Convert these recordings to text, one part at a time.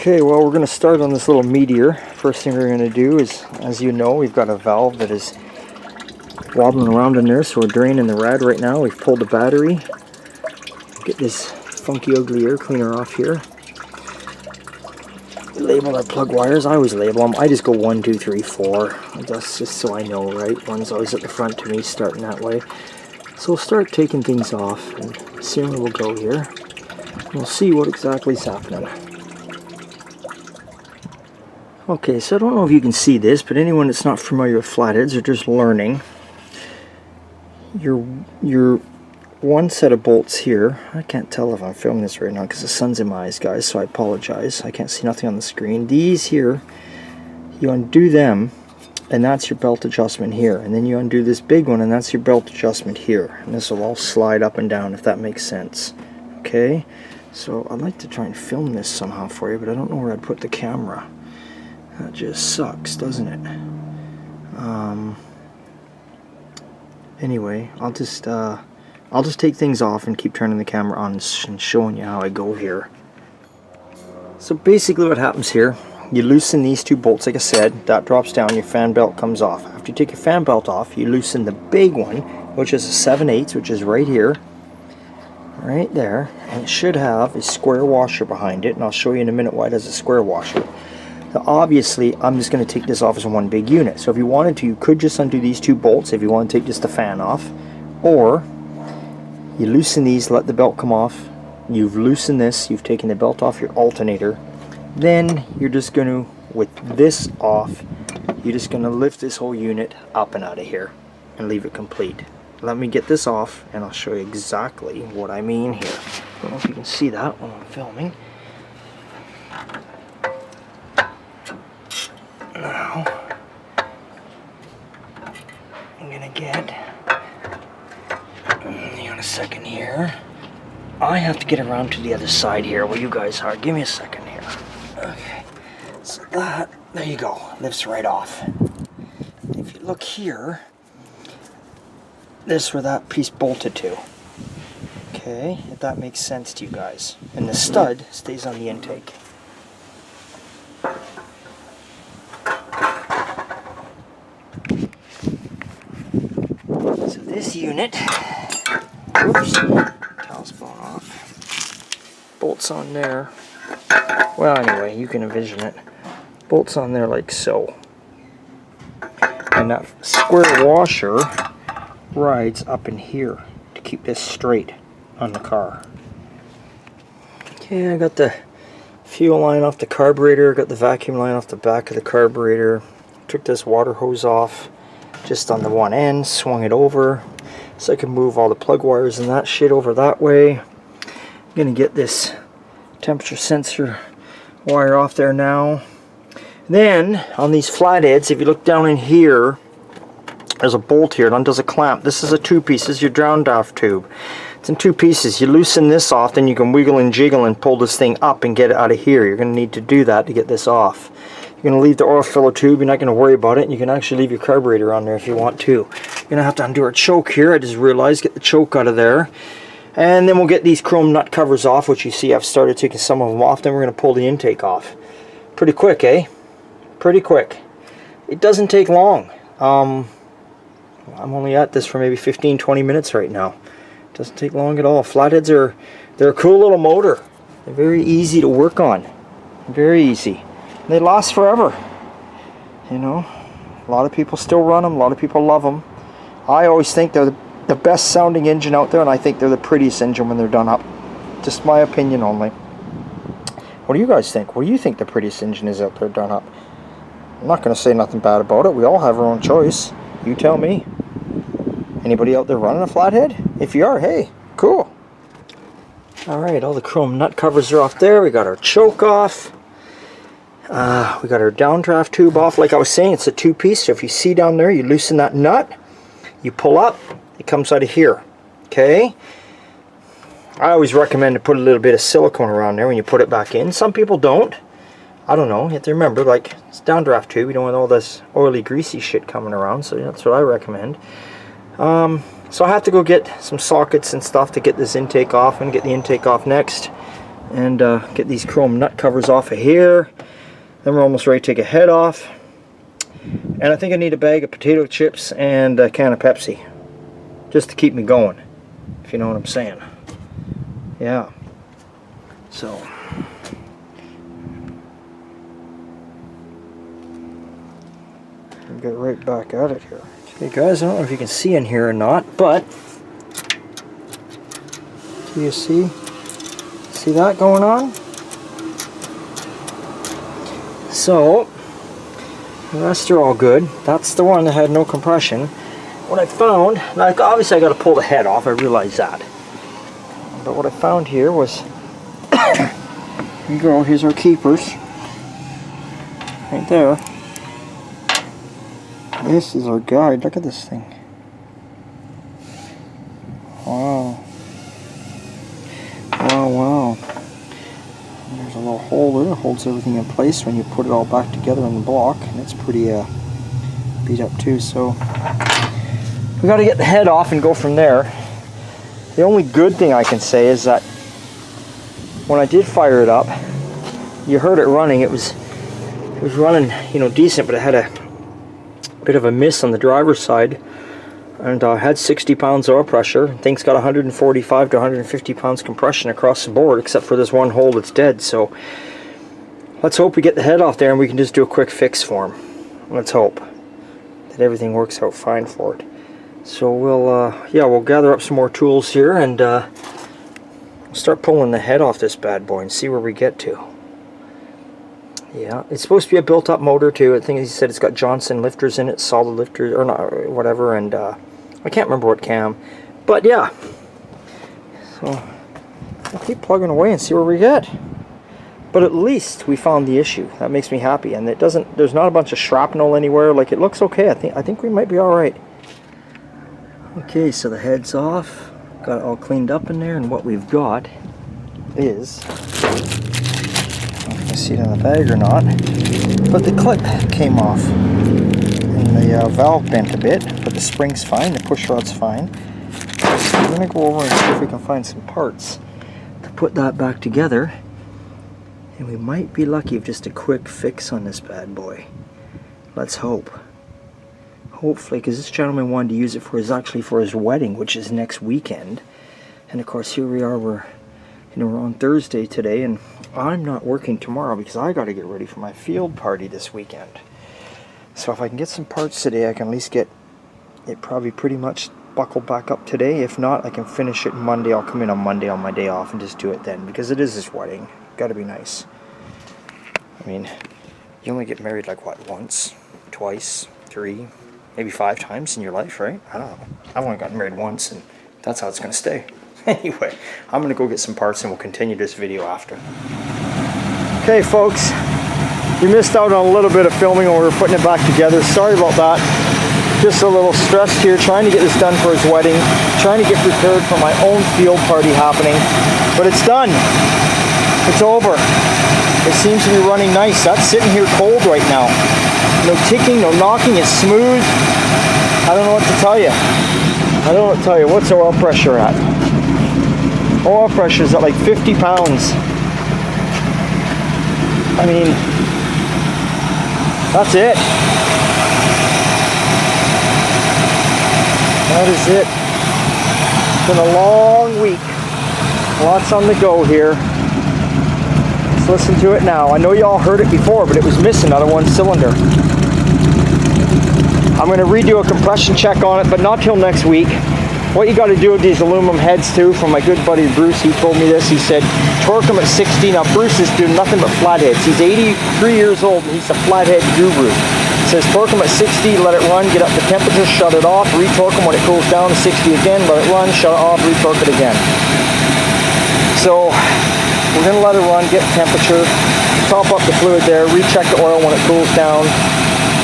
Okay, well, we're going to start on this little Meteor. First thing we're going to do is, as you know, we've got a valve that is wobbling around in there, so we're draining the rad right now. We've pulled the battery. Get this funky, ugly air cleaner off here. Label our plug wires. I always label them. I just go 1, 2, 3, 4. That's just so I know, right? One's always at the front to me, starting that way. So we'll start taking things off, and soon we'll go here. We'll see what exactly is happening. Okay, so I don't know if you can see this, but anyone that's not familiar with flatheads or just learning, your one set of bolts here, I can't tell if I'm filming this right now because the sun's in my eyes, guys, so I apologize. I can't see nothing on the screen. These here, you undo them, and that's your belt adjustment here. And then you undo this big one, and that's your belt adjustment here. And this will all slide up and down, if that makes sense. Okay, so I'd like to try and film this somehow for you, but I don't know where I'd put the camera. That just sucks, doesn't it? Anyway, I'll just take things off and keep turning the camera on and showing you how I go here. So basically what happens here, you loosen these two bolts, like I said, that drops down, your fan belt comes off. After you take your fan belt off, you loosen the big one, which is a 7/8, which is right here, right there, and it should have a square washer behind it, and I'll show you in a minute why it has a square washer. Now obviously, I'm just going to take this off as one big unit. So if you wanted to, you could just undo these two bolts if you want to take just the fan off. Or, you loosen these, let the belt come off. You've loosened this, you've taken the belt off your alternator. Then, you're just going to, with this off, you're just going to lift this whole unit up and out of here. And leave it complete. Let me get this off, and I'll show you exactly what I mean here. I don't know if you can see that when I'm filming. Now, I'm gonna get, hang on a second here. I have to get around to the other side here where you guys are. Give me a second here. Okay, so that, there you go, lifts right off. If you look here, this is where that piece bolted to. Okay, if that makes sense to you guys. And the stud stays on the intake. This unit, oops, towel's falling off, bolts on there, well anyway, you can envision it, bolts on there like so, and that square washer rides up in here to keep this straight on the car. Okay, I got the fuel line off the carburetor, got the vacuum line off the back of the carburetor, took this water hose off just on the one end, swung it over so I can move all the plug wires and that shit over that way. I'm gonna get this temperature sensor wire off there now. Then on these flatheads, if you look down in here, there's a bolt here, it undoes a clamp. This is a 2-piece, this is your downdraft tube. It's in 2 pieces. You loosen this off, then you can wiggle and jiggle and pull this thing up and get it out of here. You're gonna need to do that to get this off. You're going to leave the oil filler tube, you're not going to worry about it, and you can actually leave your carburetor on there if you want to. You're going to have to undo our choke here, I just realized, get the choke out of there. And then we'll get these chrome nut covers off, which you see I've started taking some of them off, then we're going to pull the intake off. Pretty quick, eh? Pretty quick. It doesn't take long. I'm only at this for maybe 15-20 minutes right now. It doesn't take long at all. Flatheads they're a cool little motor. They're very easy to work on. Very easy. They last forever, you know. A lot of people still run them, a lot of people love them. I always think they're the best sounding engine out there, and I think they're the prettiest engine when they're done up. Just my opinion only. What do you guys think? What do you think the prettiest engine is out there done up? I'm not going to say nothing bad about it. We all have our own choice. You tell me. Anybody out there running a flathead? If you are, hey, cool. Alright, all the chrome nut covers are off there. We got our choke off. We got our downdraft tube off. Like I was saying, it's a 2-piece, so if you see down there, you loosen that nut, you pull up, it comes out of here. Okay? I always recommend to put a little bit of silicone around there when you put it back in. Some people don't. I don't know. You have to remember, like, it's a downdraft tube. You don't want all this oily, greasy shit coming around, so that's what I recommend. So I have to go get some sockets and stuff to get this intake off, and get the intake off next. and get these chrome nut covers off of here. Then we're almost ready to take a head off. And I think I need a bag of potato chips and a can of Pepsi, just to keep me going, if you know what I'm saying. Yeah. So we'll get right back at it here. Okay guys, I don't know if you can see in here or not, but do you see that going on? So the rest are all good. That's the one that had no compression. What I found, like obviously I got to pull the head off, I realize that. But what I found here was, here you go, here's our keepers. Right there. This is our guide, look at this thing. Wow. Wow, wow. There's a little hole there that holds everything in place when you put it all back together in the block, and it's pretty beat up too, so we got to get the head off and go from there. The only good thing I can say is that when I did fire it up, you heard it running. It was running, you know, decent, but it had a bit of a miss on the driver's side, and had 60 pounds oil pressure. Thing's got 145 to 150 pounds compression across the board, except for this one hole that's dead. So let's hope we get the head off there and we can just do a quick fix for him. Let's hope that everything works out fine for it. So we'll gather up some more tools here and start pulling the head off this bad boy and see where we get to. Yeah, it's supposed to be a built-up motor too. I think he said it's got Johnson lifters in it, solid lifters or not, or whatever, and I can't remember what cam, but yeah. So we'll keep plugging away and see where we get. But at least we found the issue. That makes me happy, and it doesn't. There's not a bunch of shrapnel anywhere. Like, it looks okay. I think we might be all right. Okay, so the head's off. Got it all cleaned up in there, and what we've got is, see it in the bag or not, but the clip came off and the valve bent a bit, but the spring's fine, the push rod's fine. So I'm going to go over and see if we can find some parts to put that back together, and we might be lucky with just a quick fix on this bad boy. Let's hope. Hopefully, because this gentleman wanted to use it for his wedding, which is next weekend. And of course here we are, we're on Thursday today, and I'm not working tomorrow because I got to get ready for my field party this weekend. So if I can get some parts today, I can at least get it probably pretty much buckled back up today. If not, I can finish it Monday. I'll come in on Monday on my day off and just do it then, because it is his wedding. Got to be nice. I mean, you only get married like what, once, twice, 3, maybe 5 times in your life, right? I don't know. I've only gotten married once, and that's how it's going to stay. Anyway, I'm going to go get some parts and we'll continue this video after. Okay folks, we missed out on a little bit of filming when we were putting it back together. Sorry about that. Just a little stressed here, trying to get this done for his wedding, trying to get prepared for my own field party happening. But it's done. It's over. It seems to be running nice. That's sitting here cold right now. No ticking, no knocking, it's smooth. I don't know what to tell you. I don't know what to tell you. What's the oil pressure at? Oil pressure is at like 50 pounds. I mean, that's it. That is it. It's been a long week. Lots on the go here. Let's listen to it now. I know you all heard it before, but it was missing out of one cylinder. I'm going to redo a compression check on it, but not till next week. What you got to do with these aluminum heads too, from my good buddy Bruce, he told me this. He said, torque them at 60. Now Bruce is doing nothing but flatheads. He's 83 years old and he's a flathead guru. He says torque them at 60, let it run, get up to temperature, shut it off, retorque them when it cools down to 60 again, let it run, shut it off, retorque it again. So we're going to let it run, get temperature, top up the fluid there, recheck the oil when it cools down,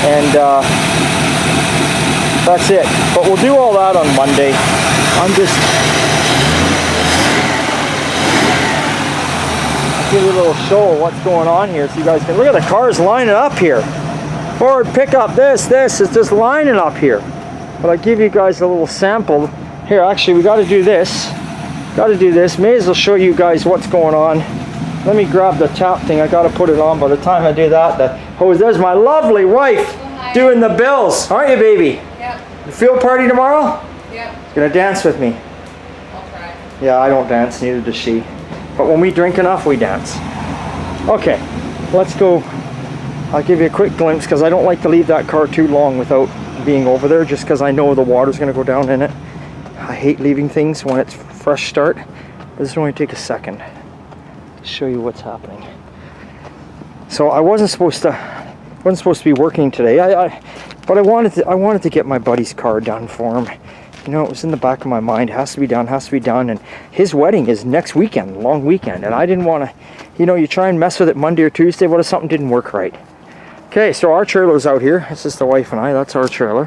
and that's it. But we'll do all that on Monday. I'll give you a little show of what's going on here so you guys can look at the cars lining up here. Ford pickup, this is just lining up here. But I'll give you guys a little sample. Here, actually, we got to do this. May as well show you guys what's going on. let me grab the tap thing. I gotta put it on. By the time I do that, there's my lovely wife doing the bills. Aren't you, baby? Yep. The field party tomorrow? Yep. Gonna dance with me. I'll try. Yeah, I don't dance, neither does she. But when we drink enough, we dance. Okay, let's go. I'll give you a quick glimpse because I don't like to leave that car too long without being over there, just because I know the water's gonna go down in it. I hate leaving things when it's fresh start. This will only take a second. Show you what's happening. So I wasn't supposed to be working today. But I wanted to get my buddy's car done for him. You know, it was in the back of my mind. Has to be done. And his wedding is next weekend, long weekend. And I didn't want to, you know, you try and mess with it Monday or Tuesday. What if something didn't work right? Okay, so our trailer's out here. This is the wife and I. That's our trailer.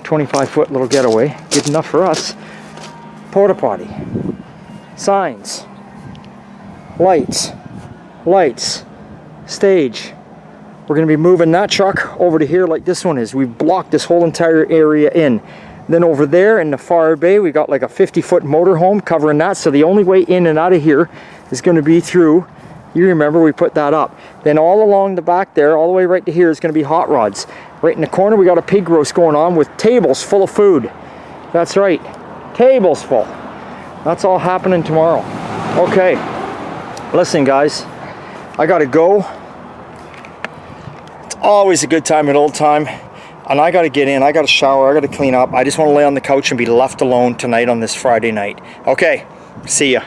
25-foot little getaway. Good enough for us. Porta potty. Signs. Lights. Stage. We're going to be moving that truck over to here like this one is. We've blocked this whole entire area in. Then over there in the far bay, we got like a 50-foot motorhome covering that. So the only way in and out of here is going to be through, you remember we put that up. Then all along the back there, all the way right to here is going to be hot rods. Right in the corner, we got a pig roast going on with tables full of food. That's right, tables full. That's all happening tomorrow. Okay, listen guys, I gotta go. It's always a good time at old time. And I gotta get in, I gotta shower, I gotta clean up. I just wanna lay on the couch and be left alone tonight on this Friday night. Okay, see ya.